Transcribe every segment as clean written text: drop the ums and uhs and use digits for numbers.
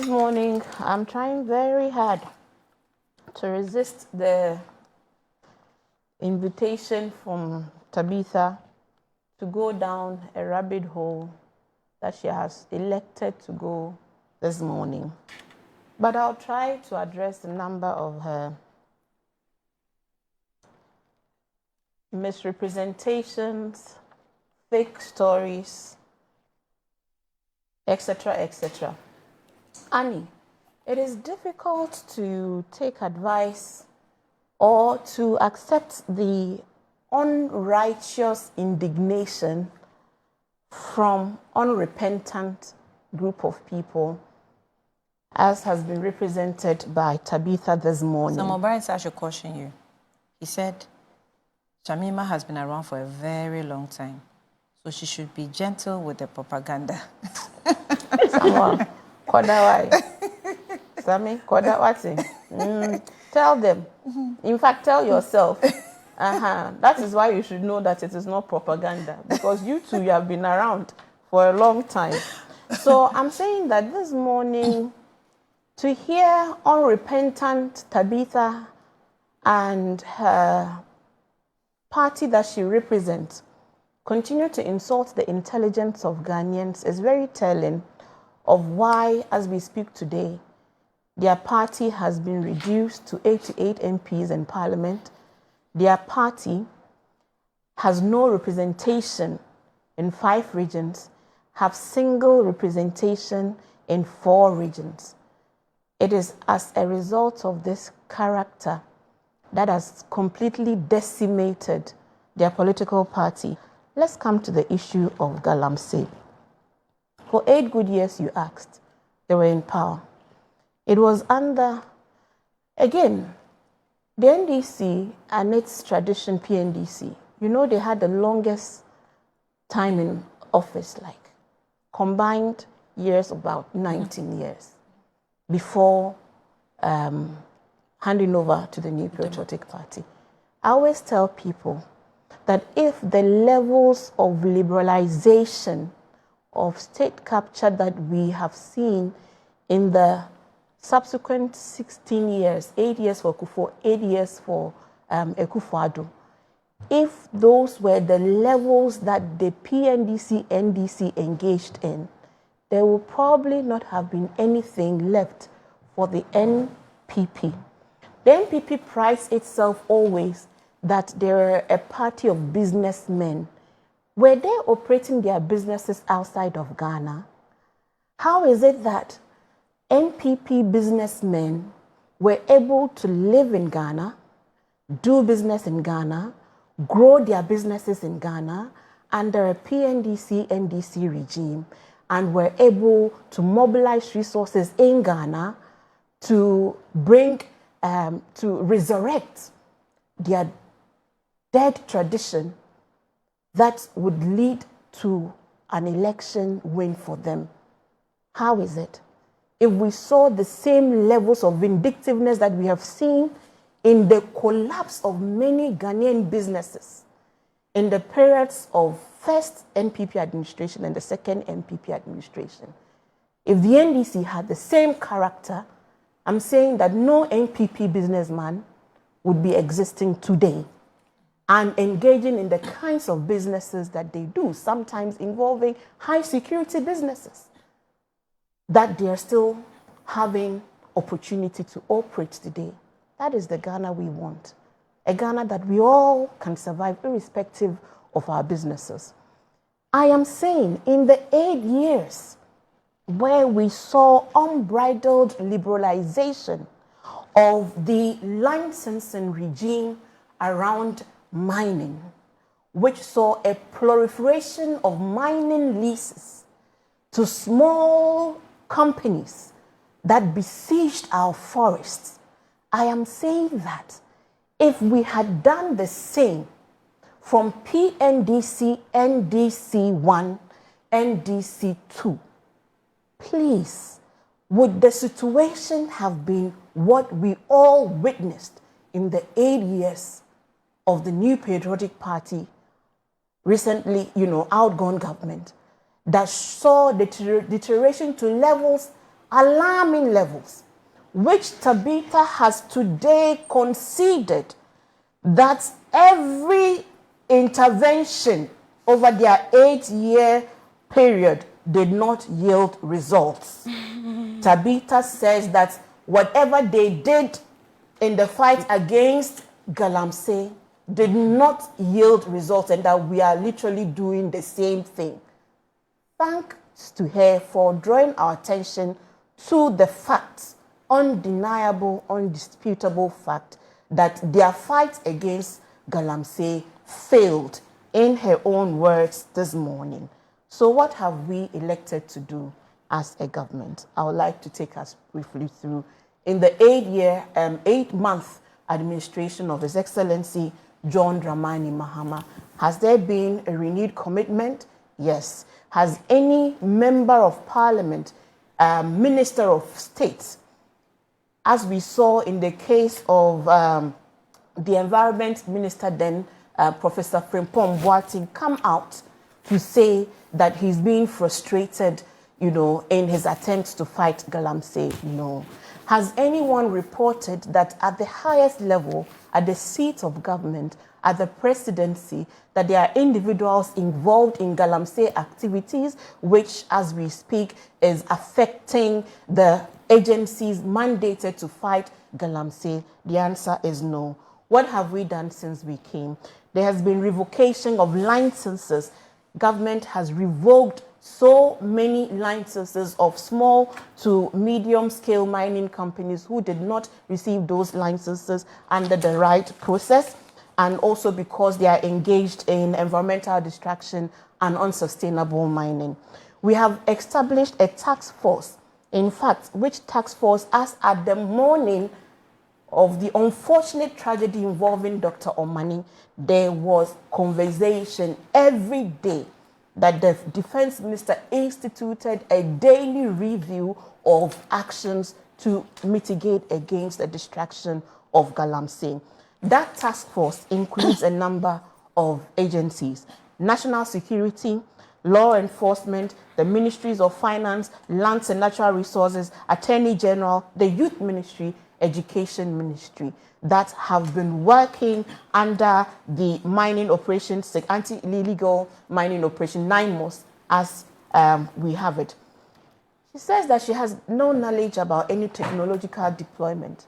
This morning, I'm trying very hard to resist the invitation from Tabitha to go down a rabbit hole that she has elected to go this morning. But I'll try to address a number of her misrepresentations, fake stories, etc., etc. Annie, it is difficult to take advice or to accept the unrighteous indignation from unrepentant group of people, as has been represented by Tabitha this morning. Some O'Brien said I should caution you. He said, Shamima has been around for a very long time, so she should be gentle with the propaganda. Someone, Kodawai. Sammy, Kodawati. Tell them. In fact, tell yourself. That is why you should know that it is not propaganda, because you two, you have been around for a long time. So I'm saying that this morning, to hear unrepentant Tabitha and her party that she represents continue to insult the intelligence of Ghanaians is very telling of why, as we speak today, their party has been reduced to 88 MPs in Parliament. Their party has no representation in 5 regions, have single representation in 4 regions. It is as a result of this character that has completely decimated their political party. Let's come to the issue of Galamsey. For 8 good years, you asked, they were in power. It was under, again, the NDC and its tradition, PNDC, you know, they had the longest time in office, like combined years, about 19 years, before handing over to the New Patriotic Party. I always tell people that if the levels of liberalization of state capture that we have seen in the subsequent 16 years, 8 years for Kufuor, 8 years for Akufo-Addo, if those were the levels that the PNDC, NDC engaged in, there will probably not have been anything left for the NPP. The NPP prides itself always that they're a party of businessmen. Were they operating their businesses outside of Ghana? How is it that NPP businessmen were able to live in Ghana, do business in Ghana, grow their businesses in Ghana under a PNDC, NDC regime, and were able to mobilize resources in Ghana to bring, to resurrect their dead tradition that would lead to an election win for them? How is it? If we saw the same levels of vindictiveness that we have seen in the collapse of many Ghanaian businesses in the periods of first NPP administration and the second NPP administration, if the NDC had the same character, I'm saying that no NPP businessman would be existing today and engaging in the kinds of businesses that they do, sometimes involving high security businesses, that they are still having opportunity to operate today. That is the Ghana we want. A Ghana that we all can survive irrespective of our businesses. I am saying in the 8 years where we saw unbridled liberalization of the licensing regime around mining, which saw a proliferation of mining leases to small companies that besieged our forests, I am saying that if we had done the same from PNDC, NDC1, NDC2, please, would the situation have been what we all witnessed in the 8 years of the New Patriotic Party, recently, outgone government, that saw the deterioration to levels alarming levels, which Tabitha has today conceded that every intervention over their 8-year period did not yield results. Tabitha says that whatever they did in the fight against Galamsey did not yield results, and that we are literally doing the same thing. Thanks to her for drawing our attention to the facts, undeniable, undisputable fact that their fight against Galamsey failed, in her own words this morning. So what have we elected to do as a government? I would like to take us briefly through. In the 8-month administration of His Excellency John Dramani Mahama, has there been a renewed commitment? Yes. Has any member of parliament, minister of state, as we saw in the case of the environment minister then, Professor Frimpong Boateng, come out to say that he's being frustrated, in his attempts to fight Galamsey? No. Has anyone reported that at the highest level, at the seat of government, at the presidency, that there are individuals involved in Galamsey activities, which, as we speak, is affecting the agencies mandated to fight Galamsey? The answer is no. What have we done since we came? There has been revocation of licenses. Government has revoked so many licenses of small to medium scale mining companies who did not receive those licenses under the right process, and also because they are engaged in environmental destruction and unsustainable mining. We have established a task force, in fact, which task force, as at the morning of the unfortunate tragedy involving Dr. Omani, there was conversation every day that the defense minister instituted a daily review of actions to mitigate against the destruction of Galamsey. That task force includes a number of agencies: national security, law enforcement, the ministries of finance, lands and natural resources, attorney general, the youth ministry, education ministry, that have been working under the mining operations, the anti-illegal mining operation 9 months, as we have it. She says that she has no knowledge about any technological deployment.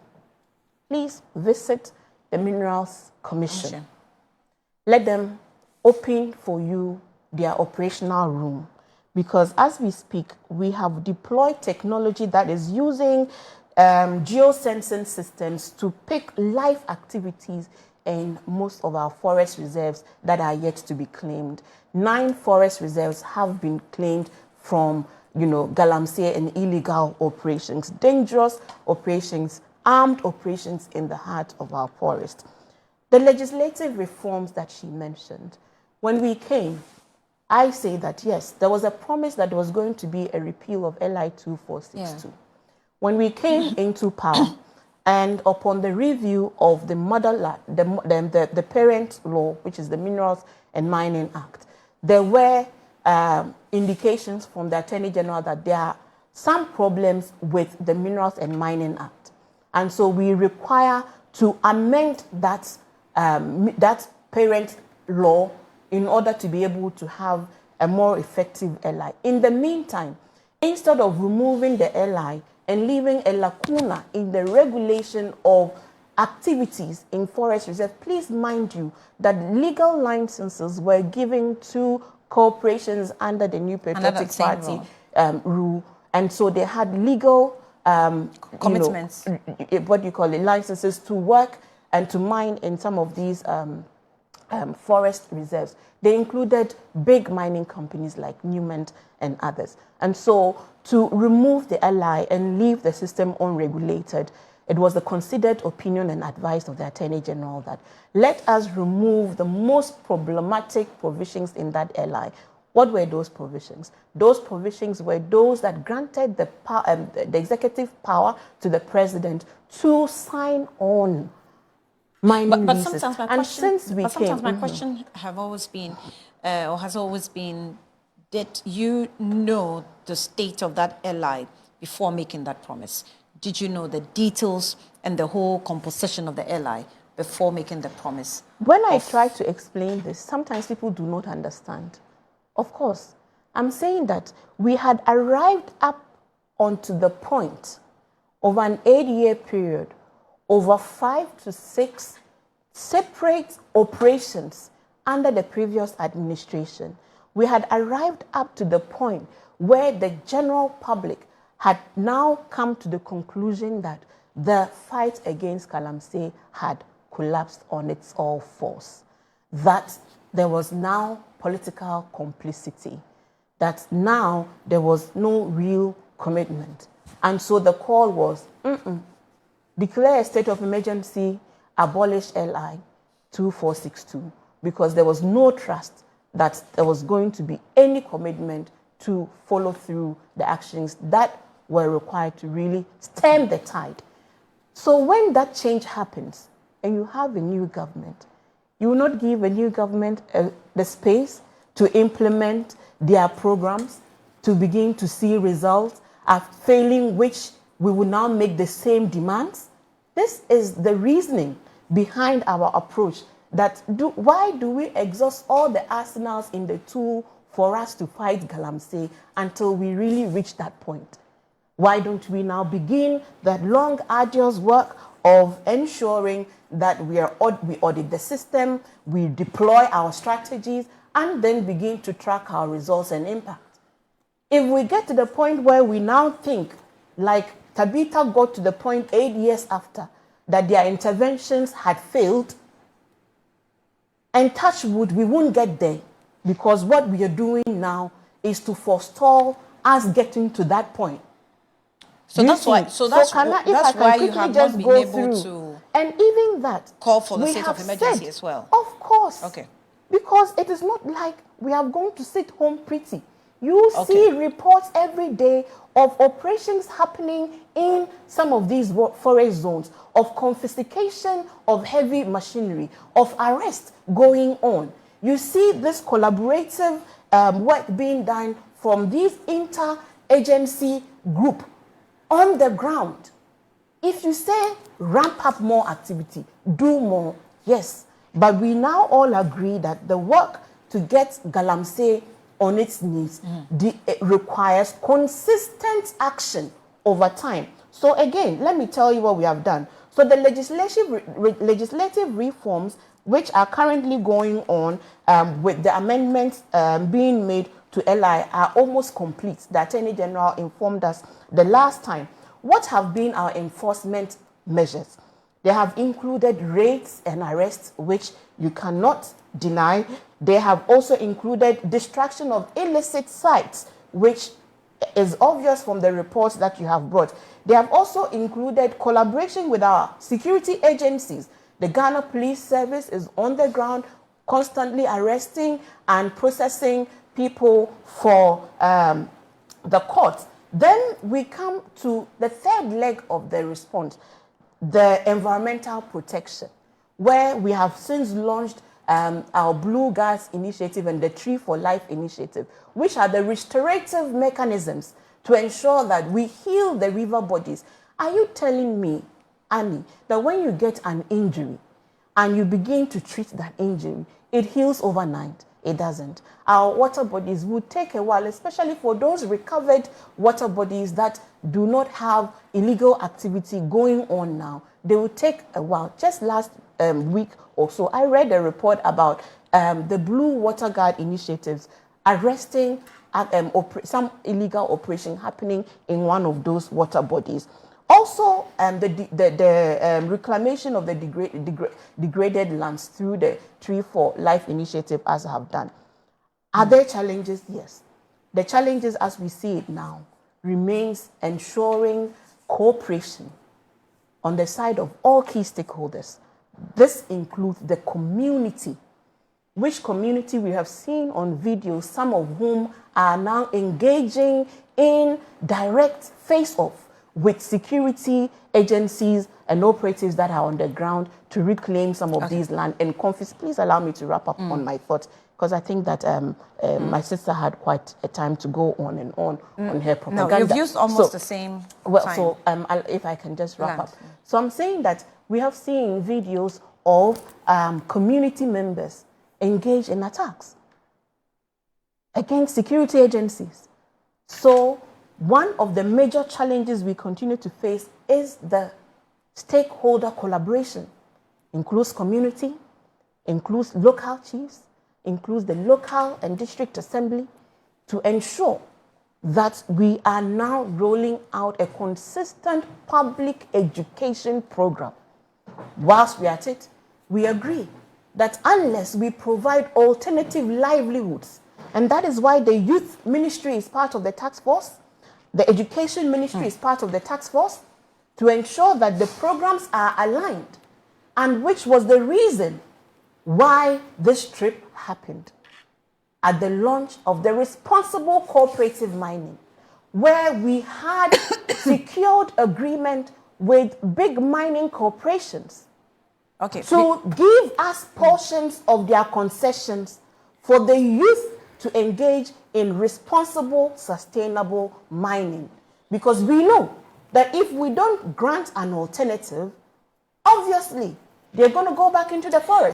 Please visit the Minerals Commission. Let them open for you their operational room, because as we speak, we have deployed technology that is using geosensing systems to pick life activities in most of our forest reserves that are yet to be claimed. 9 forest reserves have been claimed from, Galamsey and illegal operations, dangerous operations, armed operations in the heart of our forest. The legislative reforms that she mentioned, when we came, I say that yes, there was a promise that there was going to be a repeal of LI 2462. Yeah. When we came into power, and upon the review of the the parent law, which is the Minerals and Mining Act, there were indications from the Attorney General that there are some problems with the Minerals and Mining Act. And so we require to amend that, that parent law in order to be able to have a more effective LI. In the meantime, instead of removing the LI and leaving a lacuna in the regulation of activities in forest reserve, please mind you that legal licenses were given to corporations under the New Patriotic Party rule, and so they had legal commitments, licenses to work and to mine in some of these forest reserves. They included big mining companies like Newman and others. And so to remove the LI and leave the system unregulated, it was the considered opinion and advice of the Attorney General that let us remove the most problematic provisions in that LI. What were those provisions? Those provisions were those that granted the executive power to the president to sign on mining but leases. Sometimes my question have always been, or has always been, did you know the state of that LI before making that promise? Did you know the details and the whole composition of the LI before making the promise? When I try to explain this, sometimes people do not understand. Of course, I'm saying that we had arrived up onto the point of an 8-year period, over 5 to 6 separate operations under the previous administration. We had arrived up to the point where the general public had now come to the conclusion that the fight against Galamsey had collapsed on its all fours, that there was now political complicity, that now there was no real commitment. And so the call was, declare a state of emergency, abolish LI 2462, because there was no trust that there was going to be any commitment to follow through the actions that were required to really stem the tide. So when that change happens and you have a new government, you will not give a new government the space to implement their programs, to begin to see results, failing which we will now make the same demands. This is the reasoning behind our approach, that why do we exhaust all the arsenals in the tool for us to fight Galamsey until we really reach that point? Why don't we now begin that long, arduous work of ensuring that we audit the system, we deploy our strategies, and then begin to track our results and impact? If we get to the point where we now think, like Tabitha got to the point 8 years after, that their interventions had failed, and touch wood, we won't get there, because what we are doing now is to forestall us getting to that point. So that's why. So that's why you have not been able to. And even that, call for the state of emergency as well. Of course. Okay. Because it is not like we are going to sit home pretty. You see reports every day of operations happening in some of these forest zones, of confiscation of heavy machinery, of arrests going on. You see this collaborative work being done from this inter-agency group on the ground. If you say ramp up more activity, do more, yes. But we now all agree that the work to get Galamsey on its knees requires consistent action over time. So again, let me tell you what we have done. So the legislative reforms which are currently going on with the amendments being made to LI are almost complete. The Attorney General informed us the last time. What have been our enforcement measures? They have included raids and arrests, which you cannot deny. They have also included destruction of illicit sites, which is obvious from the reports that you have brought. They have also included collaboration with our security agencies. The Ghana Police Service is on the ground, constantly arresting and processing people for the courts. Then we come to the third leg of the response, the environmental protection, where we have since launched our Blue Gas Initiative and the Tree for Life Initiative, which are the restorative mechanisms to ensure that we heal the river bodies. Are you telling me, Annie, that when you get an injury and you begin to treat that injury, it heals overnight? It doesn't. Our water bodies would take a while, especially for those recovered water bodies that do not have illegal activity going on now. They will take a while. Just last week or so, I read a report about the Blue Water Guard initiatives arresting some illegal operation happening in one of those water bodies. Also, the reclamation of the degraded lands through the Tree for Life initiative, as I have done. Are there challenges? Yes. The challenges, as we see it now, remains ensuring cooperation on the side of all key stakeholders. This includes the community, which community we have seen on video, some of whom are now engaging in direct face-off with security agencies and operatives that are on the ground to reclaim some of these land and confiscate. Please allow me to wrap up on my thoughts, because I think that my sister had quite a time to go on and on her propaganda. No, you've used almost the same time. So if I can just wrap up. So I'm saying that we have seen videos of community members engaged in attacks against security agencies. So one of the major challenges we continue to face is the stakeholder collaboration. Includes community, includes local chiefs, includes the local and district assembly, to ensure that we are now rolling out a consistent public education program. Whilst we are at it, we agree that unless we provide alternative livelihoods, and that is why the youth ministry is part of the task force, the education ministry is part of the task force, to ensure that the programs are aligned, and which was the reason why this trip happened at the launch of the responsible cooperative mining, where we had secured agreement with big mining corporations to give us portions of their concessions for the youth to engage in responsible, sustainable mining. Because we know that if we don't grant an alternative, obviously they're going to go back into the forest.